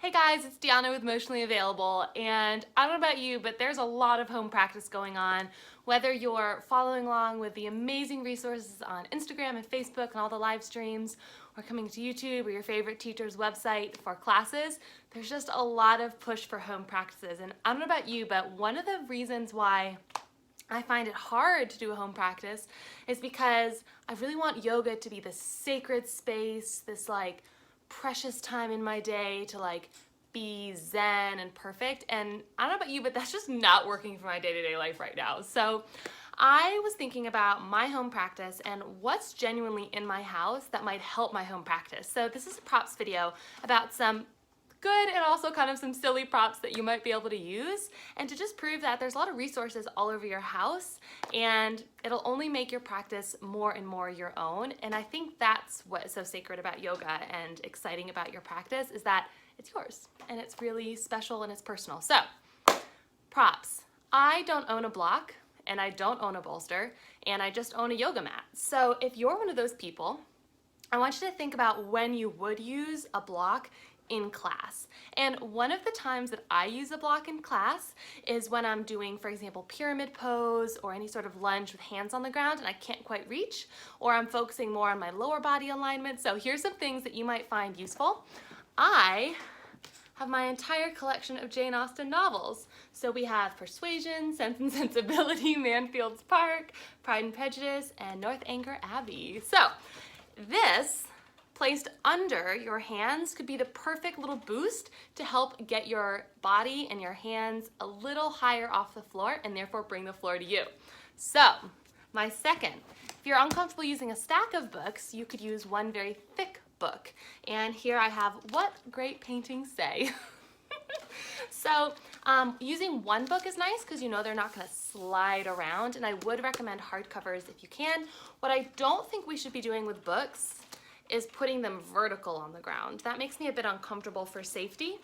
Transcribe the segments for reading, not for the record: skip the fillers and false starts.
Hey guys, it's Deanna with Emotionally Available, and I don't know about you, but there's a lot of home practice going on. Whether you're following along with the amazing resources on Instagram and Facebook and all the live streams, or coming to YouTube or your favorite teacher's website for classes, there's just a lot of push for home practices. And I don't know about you, but one of the reasons why I find it hard to do a home practice is because I really want yoga to be this sacred space, this like precious time in my day to like be zen and perfect. And I don't know about you, but that's just not working for my day-to-day life right now. So I was thinking about my home practice and what's genuinely in my house that might help my home practice. So this is a props video about some good and also kind of some silly props that you might be able to use, and to just prove that there's a lot of resources all over your house and it'll only make your practice more and more your own. And I think that's what is so sacred about yoga and exciting about your practice, is that it's yours and it's really special and it's personal. So props. I don't own a block and I don't own a bolster and I just own a yoga mat. So if you're one of those people, I want you to think about when you would use a block in class. And one of the times that I use a block in class is when I'm doing, for example, pyramid pose or any sort of lunge with hands on the ground and I can't quite reach, or I'm focusing more on my lower body alignment. So here's some things that you might find useful. I have my entire collection of Jane Austen novels. So we have Persuasion, Sense and Sensibility, Manfield's Park, Pride and Prejudice, and Northanger Abbey. So this placed under your hands could be the perfect little boost to help get your body and your hands a little higher off the floor and therefore bring the floor to you. So my second, if you're uncomfortable using a stack of books, you could use one very thick book. And here I have What Great Paintings Say. So using one book is nice because you know they're not going to slide around, and I would recommend hardcovers if you can. What I don't think we should be doing with books is putting them vertical on the ground. That makes me a bit uncomfortable for safety.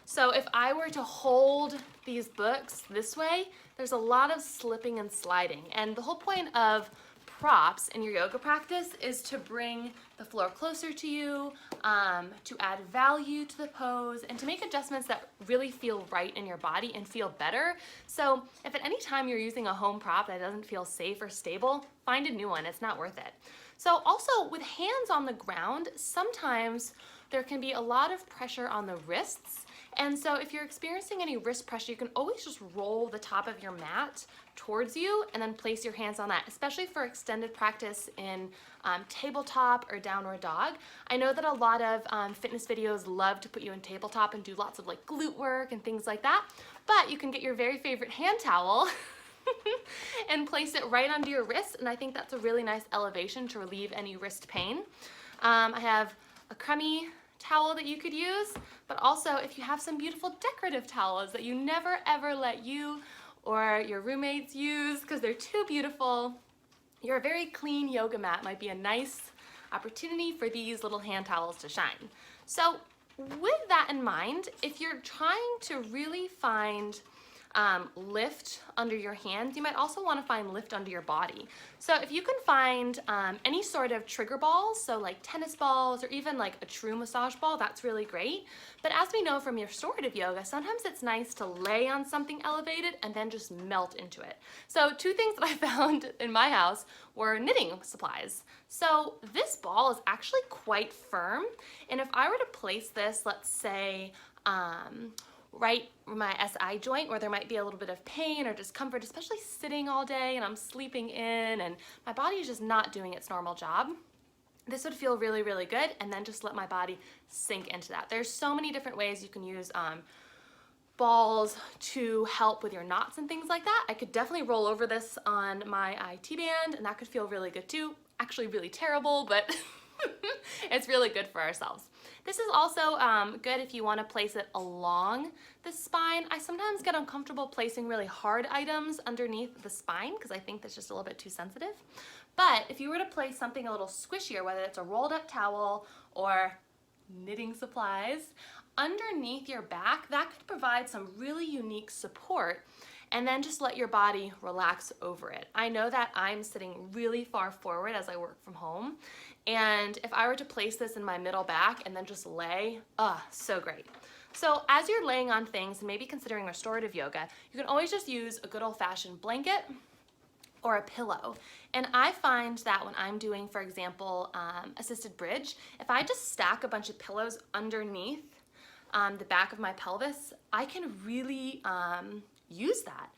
So if I were to hold these books this way, there's a lot of slipping and sliding. And the whole point of props in your yoga practice is to bring the floor closer to you, to add value to the pose, and to make adjustments that really feel right in your body and feel better. So if at any time you're using a home prop that doesn't feel safe or stable, find a new one. It's not worth it. So also with hands on the ground, sometimes there can be a lot of pressure on the wrists. And so if you're experiencing any wrist pressure, you can always just roll the top of your mat towards you and then place your hands on that, especially for extended practice in tabletop or downward dog. I know that a lot of fitness videos love to put you in tabletop and do lots of like glute work and things like that, but you can get your very favorite hand towel and place it right under your wrist, and I think that's a really nice elevation to relieve any wrist pain. I have a crummy towel that you could use, but also if you have some beautiful decorative towels that you never ever let you or your roommates use because they're too beautiful, your very clean yoga mat might be a nice opportunity for these little hand towels to shine. So with that in mind, if you're trying to really find lift under your hands, you might also want to find lift under your body. So if you can find any sort of trigger balls, so like tennis balls or even like a true massage ball, that's really great. But as we know from restorative yoga, sometimes it's nice to lay on something elevated and then just melt into it. So two things that I found in my house were knitting supplies. So this ball is actually quite firm, and if I were to place this, let's say, right my SI joint where there might be a little bit of pain or discomfort, especially sitting all day and I'm sleeping in and my body is just not doing its normal job, this would feel really, really good, and then just let my body sink into that. There's so many different ways you can use balls to help with your knots and things like that. I could definitely roll over this on my IT band and that could feel really good too. Actually really terrible, but it's really good for ourselves. This is also good if you want to place it along the spine. I sometimes get uncomfortable placing really hard items underneath the spine because I think that's just a little bit too sensitive. But if you were to place something a little squishier, whether it's a rolled up towel or knitting supplies, underneath your back, that could provide some really unique support, and then just let your body relax over it. I know that I'm sitting really far forward as I work from home, and if I were to place this in my middle back and then just lay, so great. So as you're laying on things and maybe considering restorative yoga, you can always just use a good old-fashioned blanket or a pillow. And I find that when I'm doing, for example, assisted bridge, if I just stack a bunch of pillows underneath the back of my pelvis, I can really use that.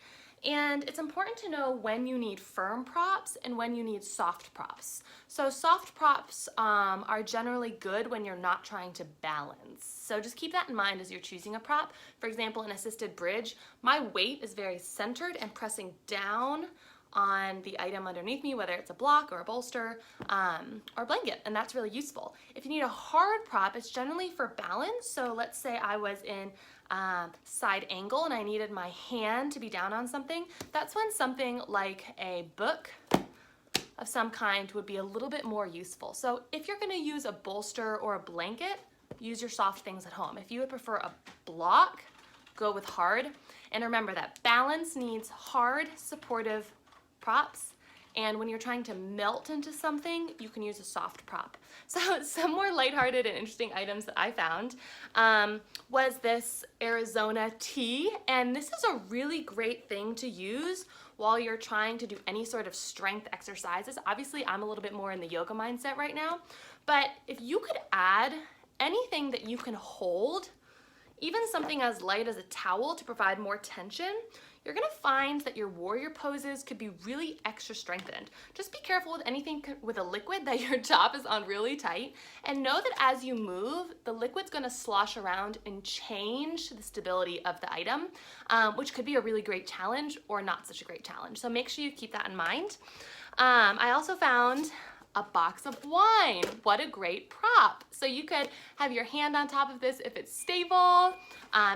And it's important to know when you need firm props and when you need soft props. So soft props are generally good when you're not trying to balance. So just keep that in mind as you're choosing a prop. For example, in assisted bridge, my weight is very centered and pressing down on the item underneath me, whether it's a block or a bolster or a blanket, and that's really useful. If you need a hard prop, it's generally for balance. So let's say I was in side angle and I needed my hand to be down on something. That's when something like a book of some kind would be a little bit more useful. So if you're gonna use a bolster or a blanket, use your soft things at home. If you would prefer a block, go with hard. And remember that balance needs hard, supportive props, and when you're trying to melt into something, you can use a soft prop. So some more lighthearted and interesting items that I found was this Arizona tea, and this is a really great thing to use while you're trying to do any sort of strength exercises. Obviously, I'm a little bit more in the yoga mindset right now, but if you could add anything that you can hold, even something as light as a towel to provide more tension, you're gonna find that your warrior poses could be really extra strengthened. Just be careful with anything with a liquid that your top is on really tight, and know that as you move, the liquid's gonna slosh around and change the stability of the item, which could be a really great challenge or not such a great challenge. So make sure you keep that in mind. I also found a box of wine. What a great prop. So you could have your hand on top of this if it's stable.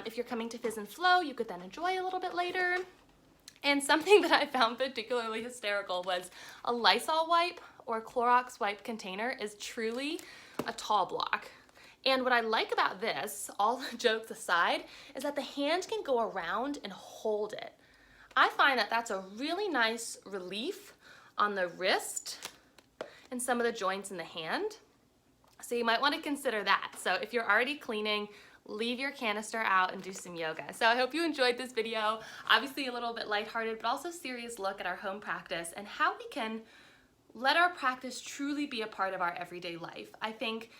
If you're coming to Fizz and Flow, you could then enjoy a little bit later. And something that I found particularly hysterical was a Lysol wipe or Clorox wipe container is truly a tall block. And what I like about this, all jokes aside, is that the hand can go around and hold it. I find that that's a really nice relief on the wrist and some of the joints in the hand. So you might want to consider that. So if you're already cleaning, leave your canister out and do some yoga. So I hope you enjoyed this video. Obviously a little bit lighthearted, but also serious look at our home practice and how we can let our practice truly be a part of our everyday life. I think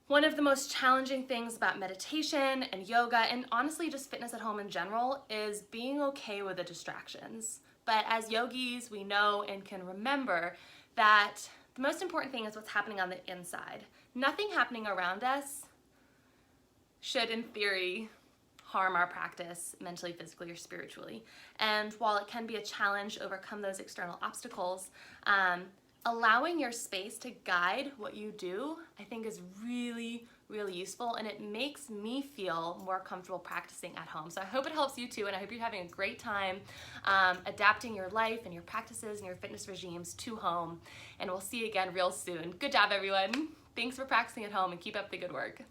one of the most challenging things about meditation and yoga, and honestly just fitness at home in general, is being okay with the distractions. But as yogis, we know and can remember that the most important thing is what's happening on the inside. Nothing happening around us should, in theory, harm our practice mentally, physically, or spiritually. And while it can be a challenge to overcome those external obstacles, allowing your space to guide what you do, I think is really, really useful, and it makes me feel more comfortable practicing at home. So I hope it helps you too, and I hope you're having a great time adapting your life and your practices and your fitness regimes to home, and we'll see you again real soon. Good job, everyone. Thanks for practicing at home, and keep up the good work.